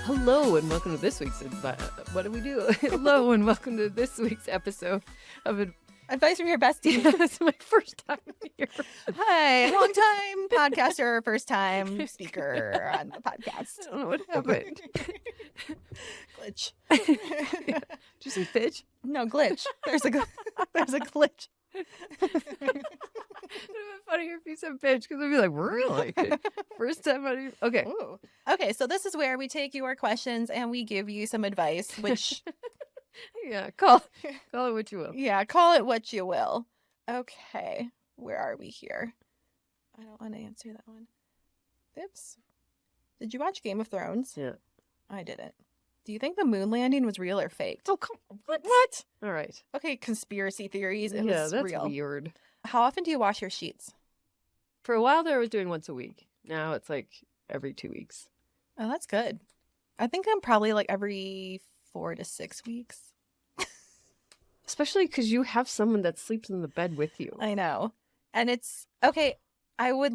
Hello and welcome to this week's what do we do? Hello and welcome to this week's episode of Advice from your bestie. It's my first time here. Hi, long time podcaster, first time speaker on the podcast. I don't know what happened. Glitch. Yeah. Did you say fitch? No, glitch. There's a glitch. It would have been funnier if you said bitch, because I'd be like, really? First time okay. Ooh. Okay, so this is where we take your questions and we give you some advice, which Yeah, call it what you will. yeah, call it what you will. Okay, where are we here? I don't want to answer that one. Oops. Did you watch Game of Thrones? Yeah. I didn't. Do you think the moon landing was real or faked? Oh, come on. What? All right. Okay, conspiracy theories. It Yeah, was that's real. weird. How often do you wash your sheets? For a while there, I was doing once a week. Now it's like every 2 weeks. Oh, that's good. I think I'm probably like every 4 to 6 weeks. Especially because you have someone that sleeps in the bed with you. I know. And it's okay. I would,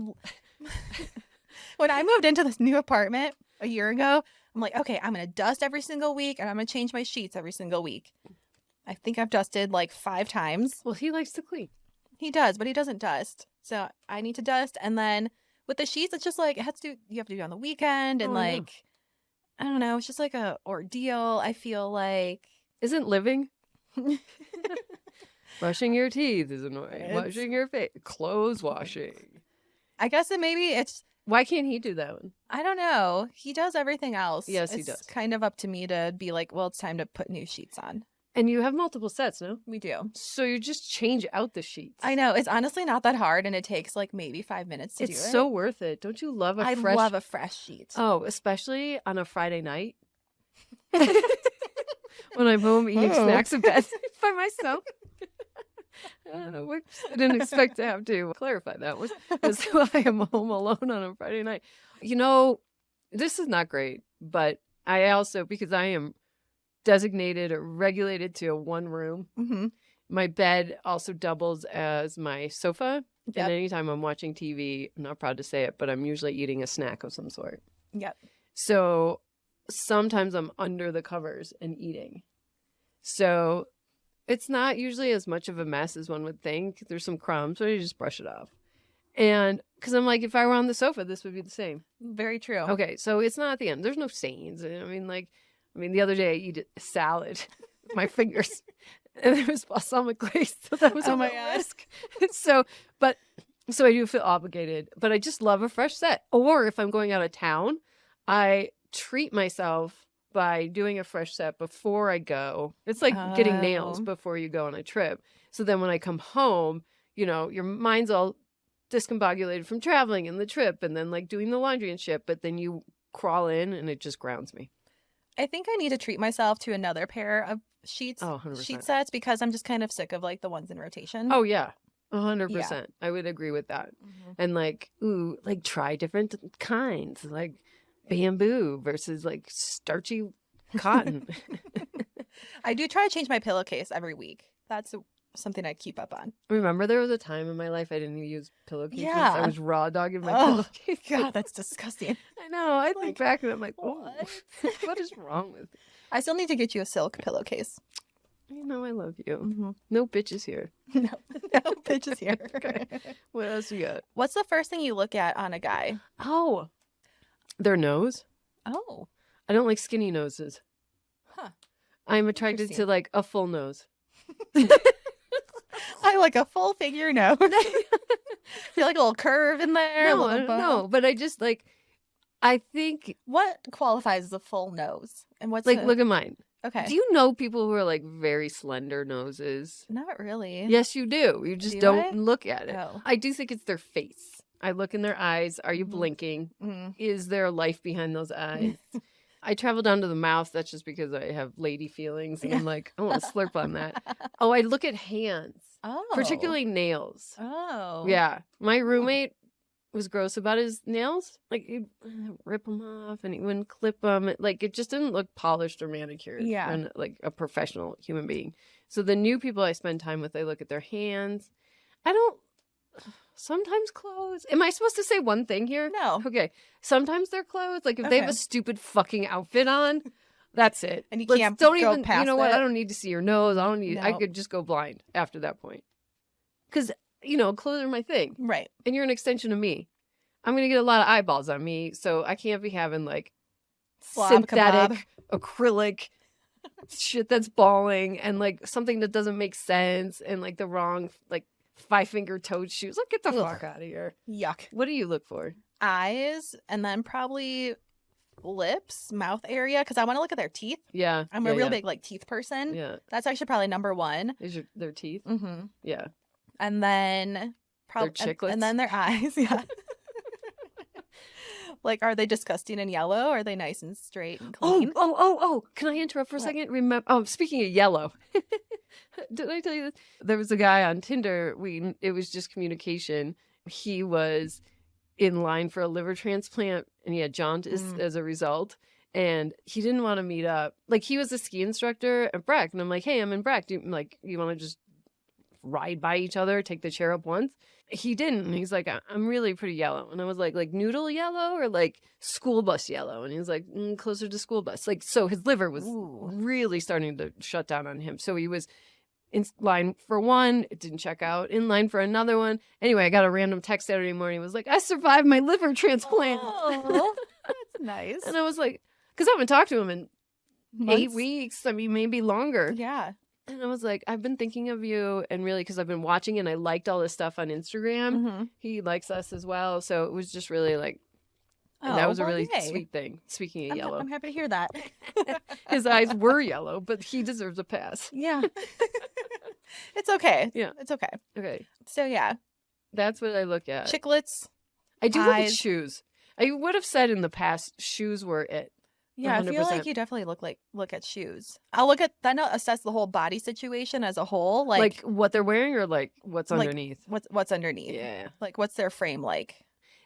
when I moved into this new apartment a year ago, I'm like, okay, I'm going to dust every single week and I'm going to change my sheets every single week. I think I've dusted like 5 times. Well, he likes to clean. He does, but he doesn't dust. So I need to dust. And then with the sheets, it's just like, you have to do it on the weekend. And I know. like, I don't know. It's just like a ordeal. I feel like. Isn't living? Brushing your teeth is annoying. Washing your face. Clothes washing. I guess maybe it's. Why can't he do that one? I don't know. He does everything else. Yes, he It's does. kind of up to me to be like, well, it's time to put new sheets on. And you have multiple sets, no? We do. So you just change out the sheets. I know. It's honestly not that hard, and it takes like maybe 5 minutes to do it. It's so worth it. Don't you love I fresh... love a fresh sheet. Oh, especially on a Friday night. When I'm home eating snacks in bed by myself. I don't know. I didn't expect to have to clarify that. Was I am home alone on a Friday night. You know, this is not great, but I also, because I am designated or regulated to a one room, Mm-hmm. my bed also doubles as my sofa. Yep. And anytime I'm watching TV, I'm not proud to say it, but I'm usually eating a snack of some sort. Yep. So sometimes I'm under the covers and eating. So it's not usually as much of a mess as one would think. There's some crumbs, so you just brush it off. And because I'm like, if I were on the sofa, this would be the same. Very true. Okay, so it's not at the end. There's no stains. I mean, the other day I eat a salad with my fingers, and there was balsamic glaze, so that was a my real God. risk. So I do feel obligated, but I just love a fresh set. Or if I'm going out of town, I treat myself by doing a fresh set before I go. It's like getting nails Oh. before you go on a trip. So then when I come home, you know, your mind's all discombobulated from traveling and the trip and then like doing the laundry and shit, but then you crawl in and it just grounds me. I think I need to treat myself to another pair of sheets, Oh, 100%. sheet sets, because I'm just kind of sick of like the ones in rotation. Oh, yeah. 100%. I would agree with that. Mhm. And like, try different kinds, like bamboo versus like starchy cotton. I do try to change my pillowcase every week. That's something I keep up on. Remember, there was a time in my life I didn't use pillowcases. Yeah. I was raw dogging my Oh, pillowcase. God, that's disgusting. I know. I think Like, back and I'm like, what? what is wrong with I still need to get you a silk pillowcase. you? know, I love you. Mm-hmm. No bitches here. No bitches here. Okay. What else you got? What's the first thing you look at on a guy? Oh, their nose. Oh, I don't like skinny noses. huh. I'm attracted to Interesting. like a full nose. I like a full figure nose. Feel like a little curve in there. a little bow. No, but I just like, I think, What qualifies as a full nose? And what's like, a- look at mine. Okay. Do you know people who are like very slender noses? Not really. Yes, you do. You just Do don't I? look at it. Oh. I do think it's their face. I look in their eyes. Are you Mhm. blinking? Mm. Is there life behind those eyes? I travel down to the mouth. That's just because I have lady feelings. And I'm like, I want to slurp on that. Oh, I look at hands, Oh. particularly nails. Oh. Yeah. My roommate was gross about his nails. Like, he'd rip them off and he wouldn't clip them. It just didn't look polished or manicured. Yeah. And like a professional human being. So the new people I spend time with, I look at their hands. I don't Sometimes clothes. Am I supposed to say one thing here? No. Okay. Sometimes they're clothes. Like if they have Okay. a stupid fucking outfit on, that's it. And you Let's- can't don't go even. You past know what? it? I don't need to see your nose. I don't need. I No. could just go blind after that point. Because clothes are my thing, Right. and you're an extension of me. I'm gonna get a lot of eyeballs on me, so I can't be having like Slob, synthetic, kebab. acrylic shit that's balling and like something that doesn't make sense and like the wrong like 5-finger toed shoes. Like get the Ugh. fuck out of here. Yuck. What do you look for? Eyes, and then probably lips, mouth area, because I want to look at their teeth. Yeah. I'm yeah, a real yeah. big like teeth person. Yeah. That's actually probably number one. Is their teeth? Mm-hmm. Yeah. And then probably chiclets? and then their eyes. Yeah. Like, are they disgusting and yellow? Or are they nice and straight and clean? Oh. Can I interrupt for a What? second? Remember, speaking of yellow, did I tell you this? There was a guy on Tinder. It was just communication. He was in line for a liver transplant and he had jaundice as a result. And he didn't want to meet up. Like he was a ski instructor at Breck. And I'm like, hey, I'm in Breck. You want to just ride by each other, take the chair up once? He didn't. And he's like, I'm really pretty yellow. And I was like noodle yellow or like school bus yellow? And he was like, closer to school bus. Like, so his liver was really starting to shut down on him. So he was in line for one, it didn't check out, in line for another one. Anyway, I got a random text Saturday morning. It was like, I survived my liver transplant. Oh, that's nice. And I was like, because I haven't talked to him in 8 Months? weeks. I mean, maybe longer. Yeah. And I was like, I've been thinking of you. And really, because I've been watching and I liked all this stuff on Instagram. Mm-hmm. He likes us as well. So it was just really like, and that was a really yay. sweet thing. Speaking of yellow, I'm happy to hear that. his eyes were yellow, but he deserves a pass. Yeah. It's okay. Yeah. It's okay. Okay. So yeah, That's what I look at. chiclets. I do look at eyes. shoes. I would have said in the past, shoes were it. Yeah, I feel like 100%. you definitely look at shoes. I'll I'll assess the whole body situation as a whole, Like what they're wearing or like what's like, underneath? what's underneath. Yeah. Like what's their frame like?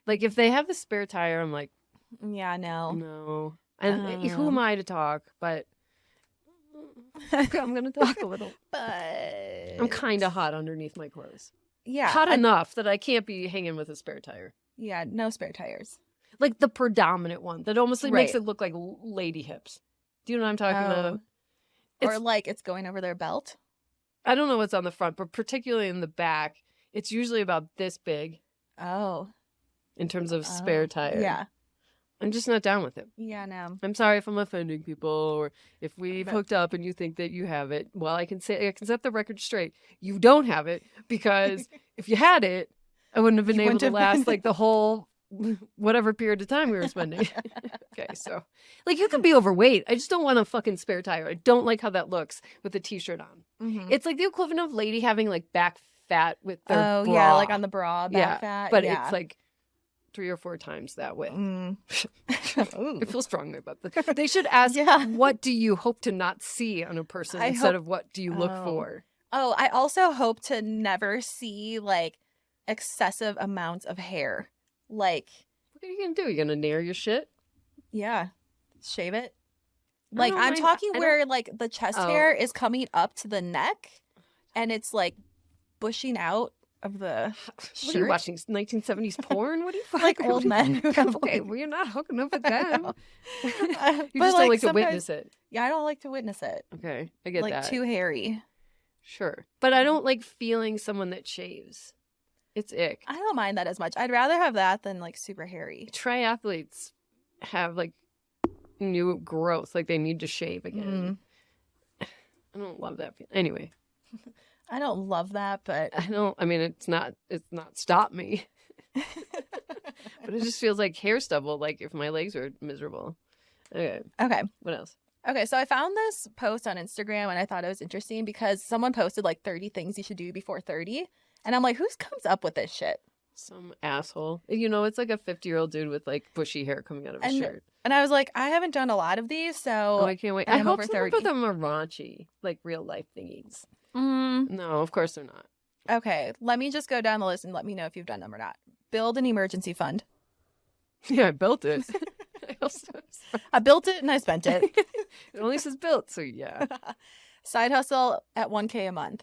Like if they have the spare tire, I'm like, Yeah, no. no. And who am I to talk? But I'm going to talk a little. But I'm kind of hot underneath my clothes. yeah, Hot enough that I can't be hanging with a spare tire. yeah, no spare tires. Like the predominant one that almost makes Right. it look like lady hips. Do you know what I'm talking about? Or It's- like it's going over their belt. I don't know what's on the front, but particularly in the back, it's usually about this big Oh, in terms of spare tire. yeah, I'm just not down with it. yeah, no. I'm sorry if I'm offending people or if we've But- hooked up and you think that you have it. Well, I can set the record straight. You don't have it because if you had it, I wouldn't have been You able wouldn't to have last been- like the whole whatever period of time we were spending. Okay, so like you can be overweight. I just don't want a fucking spare tire. I don't like how that looks with a t-shirt on. Mhm. It's like the equivalent of lady having like back fat with their Oh bra. yeah, like on the bra, back Yeah, fat. but yeah. it's like 3 or 4 times that width. Mm. Ooh. I feel strongly about that. They should ask, Yeah. what do you hope to not see on a person I instead hope- of what do you look Oh. for? Oh, I also hope to never see like excessive amounts of hair. Like, What are you going to do? You going to nair your shit? yeah, shave it. I Like don't I'm mind- talking I don't- where like the chest Oh. hair is coming up to the neck and it's like bushing out of the What are you shirt. watching? 1970s porn? What are you Like fucking- old men who have Okay, like, well, you're not hooking up with I them. know. You But, just don't like, like to sometimes- witness it. Yeah, I don't like to witness it. Okay, I get Like that. too hairy. Sure. But I don't like feeling someone that shaves. It's ick. I don't mind that as much. I'd rather have that than like super hairy. Triathletes have like new growth, like they need to shave again. I don't love that. Anyway, I don't love that, but I mean, it's not stopped me, but it just feels like hair stubble. Like if my legs are miserable. Okay. okay. What else? Okay, so I found this post on Instagram and I thought it was interesting because someone posted like 30 things you should do before 30. And I'm like, who comes up with this shit? Some asshole. It's like a 50-year-old dude with like bushy hair coming out of his And- shirt. And I was like, I haven't done a lot of these, so Oh, I can't wait. and I I'm hope over some of 30. them are raunchy, like real life thingies. Mm, No, of course they're not. okay, let me just go down the list and let me know if you've done them or not. Build an emergency fund. Yeah, I built it. I also, I built it and I spent it. it only says built, so yeah. Side hustle at 1K a month.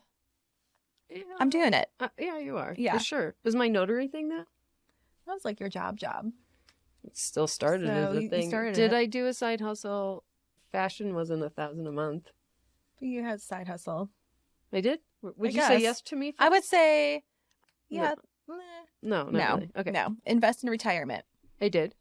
Yeah, I'm doing it. yeah, you are. Yeah. For sure. Was my notary thing that? That was like your job. It still started as So a you thing. started Did it. I do a side hustle? Fashion wasn't $1,000 a month. You had side hustle. I did? Would I you say guess. yes to me? I would say, yeah. No, not No. really. Okay. No. Invest in retirement. I did.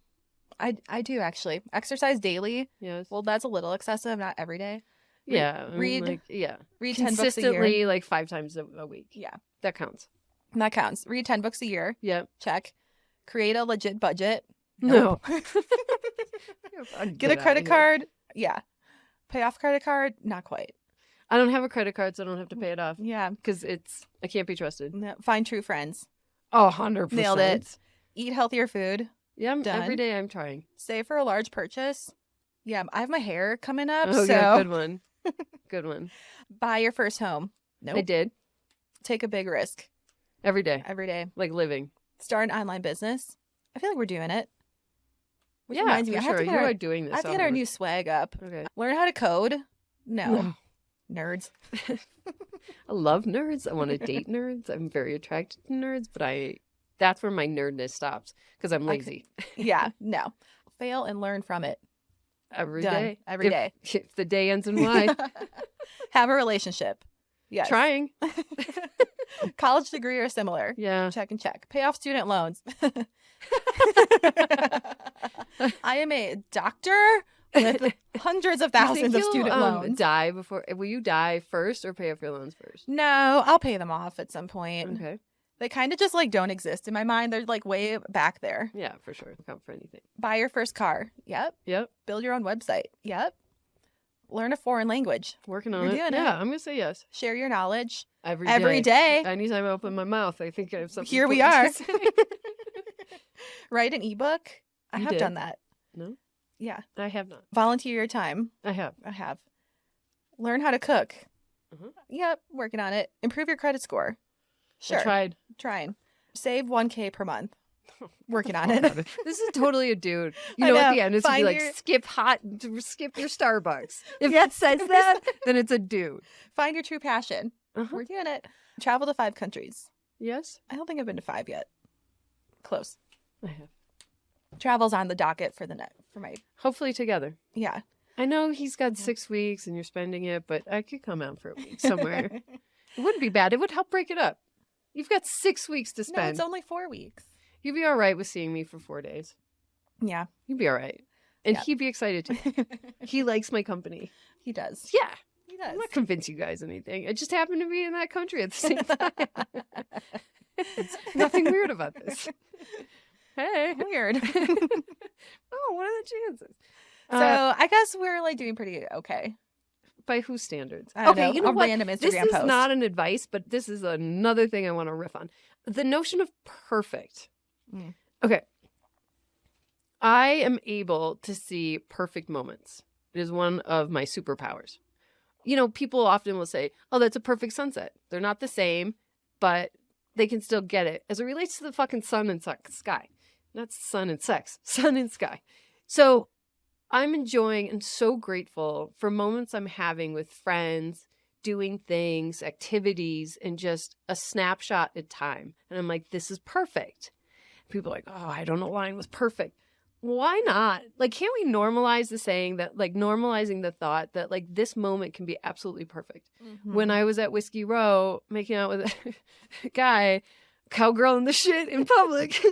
I do actually. Exercise daily. Yes. Well, that's a little excessive, not every day. Yeah. I mean, read- like, yeah. Read 10 books a year. Consistently, like 5 times a week. Yeah. That counts. That counts. Read 10 books a year. Yep. Check. Create a legit budget. No. Get a credit card. Yeah. Pay off credit card. Not quite. I don't have a credit card, so I don't have to pay it off Yeah. because I can't be trusted. No, find true friends. Oh, 100%. Nailed it. Eat healthier food. Yeah, Done. every day I'm trying. Save for a large purchase. Yeah, I have my hair coming up, Oh, so yeah, good one. Good one. buy your first home. Nope. I did. Take a big risk Every day. every day. Like living. Start an online business. I feel like we're doing it. Which Yeah, reminds me, for I have sure. to You get are our, doing this. I have to get our new swag up. Okay. Learn how to code. No. No. Nerds. I love nerds. I want to date nerds. I'm very attracted to nerds, but that's where my nerdness stops because I'm lazy. Yeah, no. Fail and learn from it. Every Done. day. Every day. If the day ends in Y. Have a relationship. Yes. Trying. College degree or similar. Yeah. Check and check. Pay off student loans. I am a doctor with hundreds of Do you thousands think of you'll, student loans. die before? Will you die first or pay off your loans first? No, I'll pay them off at some point. Okay. They kind of just like don't exist in my mind. They're like way back there. Yeah, for sure. Count for anything. Buy your first car. Yep. Yep. Build your own website. Yep. Learn a foreign language. Working on You're it. doing it. Yeah, I'm gonna say yes. Share your knowledge Every day. Anytime I open my mouth, I think I have something. Here we important are. to say. Write an ebook. I You have did? done that. No, Yeah. I have not. Volunteer your time. I have. I have. Learn how to cook. Mhm. Yep. Working on it. Improve your credit score. Sure. I tried. Trying. Save 1K per month. Working on it. This is totally a dude. You I know, at know. the end, it's gonna be Find like your- skip your Starbucks. If Yeah. it says that, then it's a dude. Find your true passion. Uh-huh. We're doing it. Travel to 5 countries. Yes, I don't think I've been to 5 yet. Close. I have. Travel's on the docket for my Hopefully together. yeah. I know he's got 6 weeks and you're spending it, but I could come out for a week somewhere. It wouldn't be bad. It would help break it up. You've got 6 weeks to No, spend. it's only 4 weeks. You'd be all right with seeing me for 4 days. Yeah. You'd be all right. And Yeah. he'd be excited too. He likes my company. He does. Yeah. He does. I'm not convince you guys anything. I just happen to be in that country at the same time. It's nothing weird about this. Hey. Weird. Oh, what are the chances? So I guess we're like doing pretty okay. By whose standards? I don't Okay, know, you know a what? random Instagram This is post. not an advice, but this is another thing I want to riff on. The notion of perfect. Mm. Okay. I am able to see perfect moments. It is one of my superpowers. You know, people often will say, oh, that's a perfect sunset. They're not the same, but they can still get it as it relates to the fucking sun and sky. Not sun and sex, sun and sky. So I'm enjoying and so grateful for moments I'm having with friends, doing things, activities, and just a snapshot at time. And I'm like, this is perfect. People are like, oh, I don't align with perfect. Why not? Like, can't we normalize the saying that, like, normalizing the thought that, like, this moment can be absolutely perfect? Mm-hmm. When I was at Whiskey Row making out with a guy, cowgirl in the shit in public,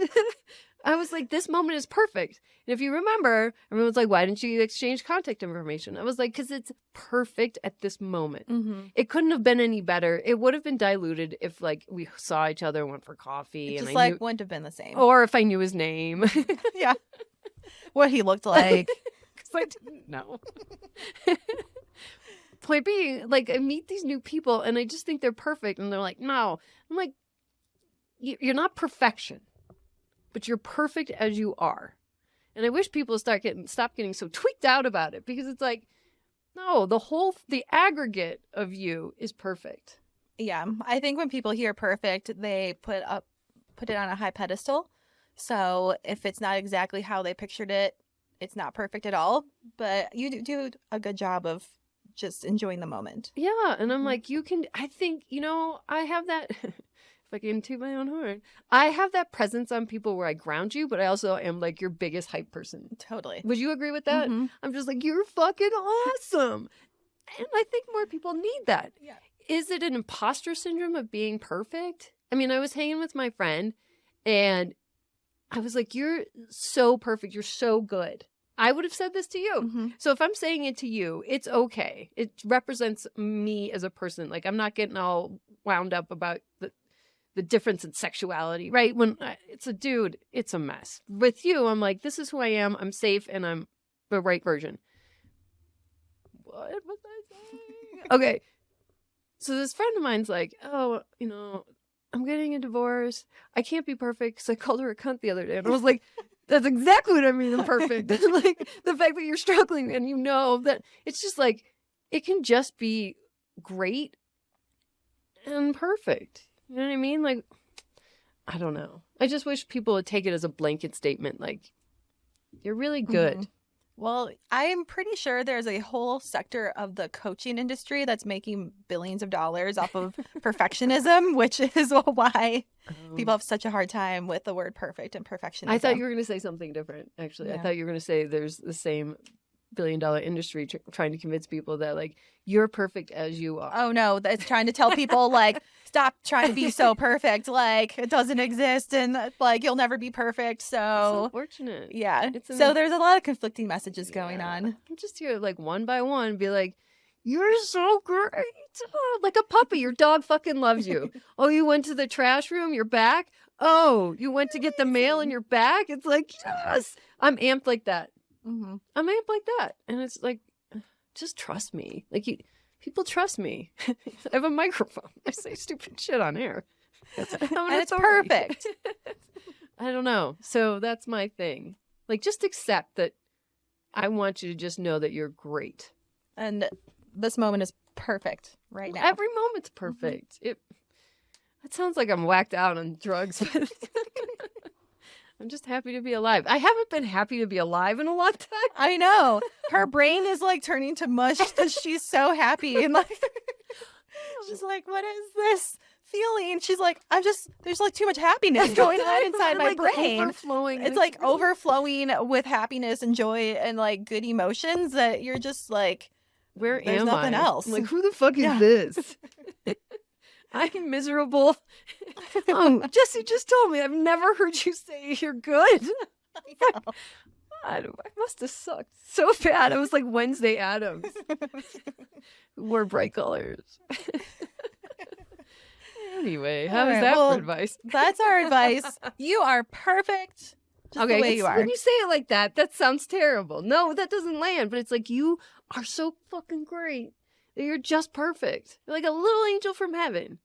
I was like, this moment is perfect. And if you remember, everyone's like, why didn't you exchange contact information? I was like, because it's perfect at this moment. Mm-hmm. It couldn't have been any better. It would have been diluted if, like, we saw each other and went for coffee. It and just I like knew, wouldn't have been the same. or if I knew his name. Yeah. What he looked like. Because I didn't know. Point being, like, I meet these new people and I just think they're perfect. And they're like, no. I'm like, you're not perfection, but you're perfect as you are. And I wish people stop getting so tweaked out about it, because it's like, no, the aggregate of you is perfect. Yeah. I think when people hear perfect, they put it on a high pedestal. So if it's not exactly how they pictured it, it's not perfect at all. But you do a good job of just enjoying the moment. Yeah. And I'm Mhm. like, I think, I have that, if I can toot my own horn, I have that presence on people where I ground you, but I also am like your biggest hype person. Totally. Would you agree with that? Mhm. I'm just like, you're fucking awesome. And I think more people need that. Yeah. Is it an imposter syndrome of being perfect? I mean, I was hanging with my friend and I was like, you're so perfect. You're so good. I would have said this to you. Mhm. So if I'm saying it to you, it's okay. It represents me as a person. Like, I'm not getting all wound up about the difference in sexuality, right? When it's a dude, it's a mess. With you, I'm like, this is who I am. I'm safe and I'm the right version. What was I saying? Okay. So this friend of mine's like, oh, I'm getting a divorce. I can't be perfect because I called her a cunt the other day. And I was like, that's exactly what I mean. I'm perfect. Like the fact that you're struggling and you know that it's just like, it can just be great and perfect. You know what I mean? Like, I don't know. I just wish people would take it as a blanket statement. Like, you're really good. Mhm. Well, I'm pretty sure there's a whole sector of the coaching industry that's making billions of dollars off of perfectionism, which is why people have such a hard time with the word perfect and perfectionism. I thought you were going to say something different, actually. I Yeah. thought you were going to say there's the same billion-dollar industry trying to convince people that, like, you're perfect as you are. Oh, no. It's trying to tell people, like, stop trying to be so perfect. Like, it doesn't exist and, like, you'll never be perfect. It's So, unfortunate. yeah. It's So there's a lot of conflicting messages going on. I'm just here, like, one by one, be like, you're so great. Oh, like a puppy. Your dog fucking loves you. Oh, you went to the trash room? You're back? Oh, you went to get the mail and you're back? It's like, yes. I'm amped like that. Mm-hmm. I'm amped like that. And it's like, just trust me. Like, people trust me. I have a microphone. I say stupid shit on air. And it's perfect. I don't know. So that's my thing. Like, just accept that I want you to just know that you're great. And this moment is perfect right now. Every moment's perfect. It sounds like I'm whacked out on drugs. I'm just happy to be alive. I haven't been happy to be alive in a long time. I know. Her brain is like turning to mush because she's so happy. And like, she's like, what is this feeling? She's like, there's like too much happiness going on inside my like brain. Overflowing. It's like overflowing with happiness and joy and like good emotions that you're just like, where there's am nothing I? else. I'm like, who the fuck is Yeah. this? I'm miserable. Oh, Jesse just told me I've never heard you say you're good. I must have sucked so bad. I was like Wednesday Addams. Wore bright colors. Anyway, how is right, that well, for advice? That's our advice. You are perfect. Just the way you are. When you say it like that, that sounds terrible. No, that doesn't land. But it's like, you are so fucking great. You're just perfect. You're like a little angel from heaven.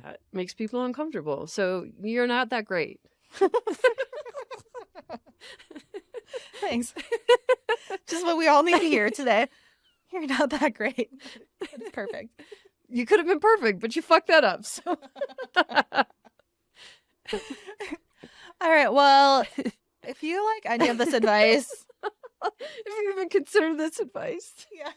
That makes people uncomfortable. So you're not that great. Thanks. Just what we all need to hear today. You're not that great. It's perfect. You could have been perfect, but you fucked that up. So. All right. Well, if you like any of this advice, if you even consider this advice, yeah,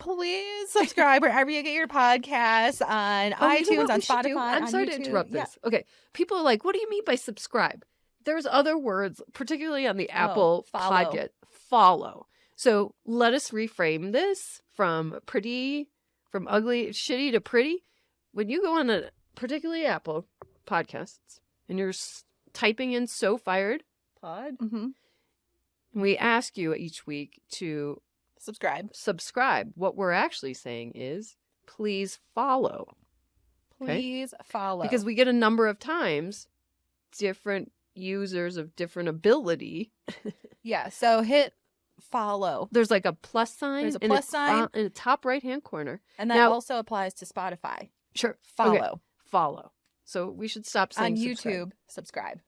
please subscribe wherever you get your podcasts on iTunes, on Spotify. I'm sorry to interrupt this. Okay. People are like, what do you mean by subscribe? There's other words, particularly on the Apple follow. podcast. Follow. So let us reframe this from ugly, shitty to pretty. When you go on a particularly Apple podcasts and you're typing in So Fired Pod, we ask you each week to subscribe. What we're actually saying is, please follow. Please follow. Because we get a number of times different users of different ability. Yeah, so hit follow. There's like a plus sign. There's a plus sign in the top right-hand corner. And that also applies to Spotify. Sure. Follow. Okay. Follow. So we should stop saying on YouTube. Subscribe.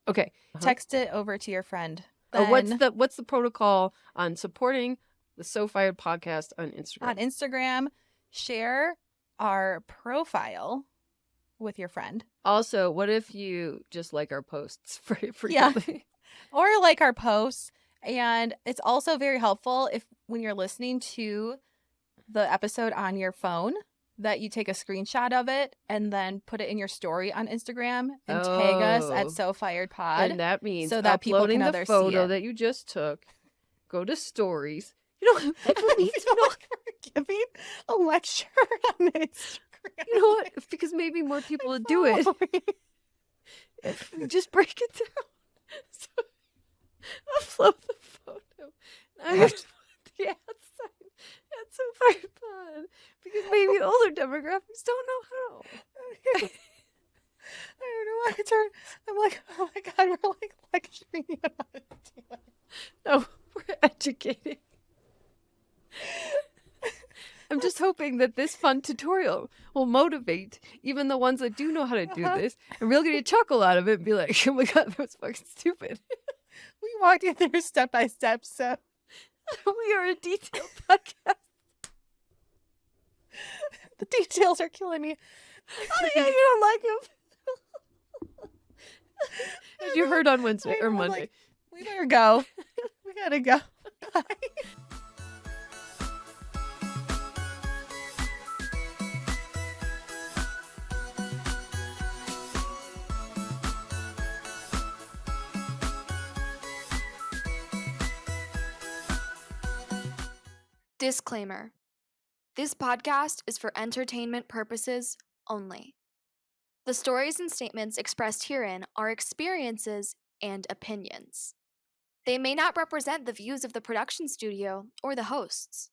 Okay. Text it over to your friend. What's the protocol on supporting the So Fired podcast on Instagram? On Instagram, share our profile with your friend. Also, what if you just like our posts frequently? Or like our posts And it's also very helpful if when you're listening to the episode on your phone that you take a screenshot of it and then put it in your story on Instagram and tag us at Oh. So Fired Pod. And that means so that people uploading can the others see photo it. that you just took, go to stories. You know, people need to know. Giving a lecture on Instagram. You know what? Because maybe more people would do it. If we just break it down. So, upload the photo. I have to put the ad sign. That's So Fired Pod. Because maybe older demographics don't know how. I don't know why I'm like, oh my God, we're like lecturing you on how to do it. No, we're educating. I'm just hoping that this fun tutorial will motivate even the ones that do know how to do this, and we'll get a chuckle out of it and be like, oh my God, that was fucking stupid. We walked you through step by step, so We are a detailed podcast. the details are killing me. Oh yeah, you don't like him. As you heard on Wednesday or I'm Monday. like, we better go. We gotta go. Bye. Disclaimer. This podcast is for entertainment purposes only. The stories and statements expressed herein are experiences and opinions. They may not represent the views of the production studio or the hosts.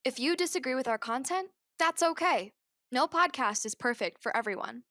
If you disagree with our content, that's okay. No podcast is perfect for everyone.